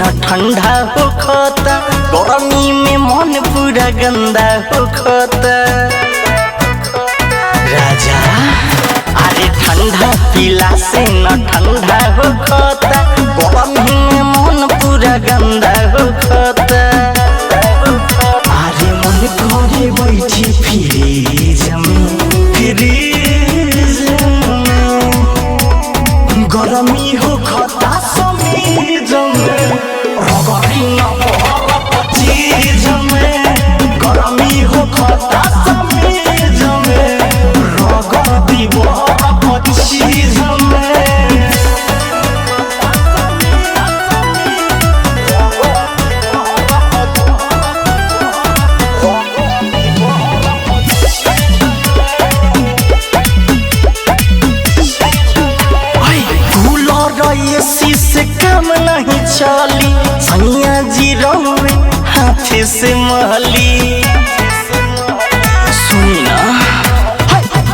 न ठंडा हो खाता, गर्मी में मन पूरा गंदा हो खाता। राजा अरे ठंडा पीला से न ठंडा हो खाता, गर्मी में मन पूरा गंदा हो खाता। अरे मन करे बैठी फ्रिज में, गरमी हो खाता समीज में, रगड़ी न बहर चीज में। गरमी हो खाता समीज में, रगड़ी बहर चीज में। एसी से काम नहीं चली, सैया जी रहुए हाथे से महली। सुनी ना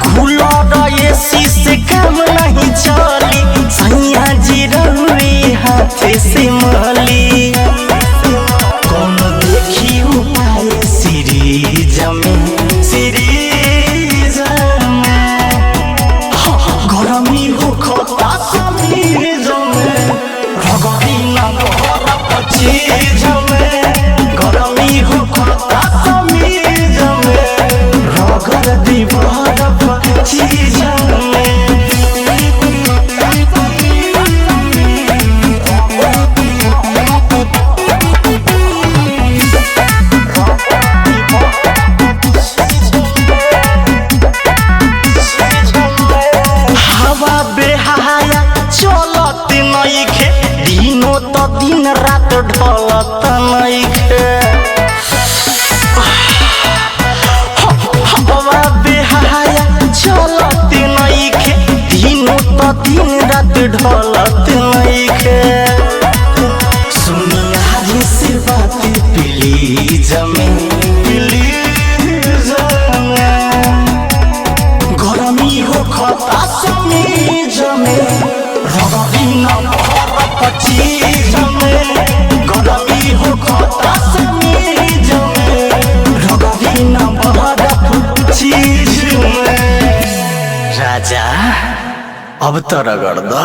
कूलर एसी से काम नहीं चली, सैया जी रहुए हाथे से महली। कौन देखी उपाय सीरीज में, सीरीज में। गरमी हो खाता समीज में, रगड़ी न बहर चीज में। गरमी हो खाता समीज में, रगड़ी बहर चीज में। हवा बेहाया चलत नइखे, दिनो तो दिन रात ढलत नइखे। हवा बेहाया चलत नइखे, दिनो तो दिन रात ढलत नइखे। सुनिया जी से बात प्लीज में, प्लीज में। गरमी हो खाता समीज में, रगड़ी न बहर चीज में। गरमी हो खाता समीज में, रगड़ी न बहर चीज में। राजा अब तो रगड़ दो।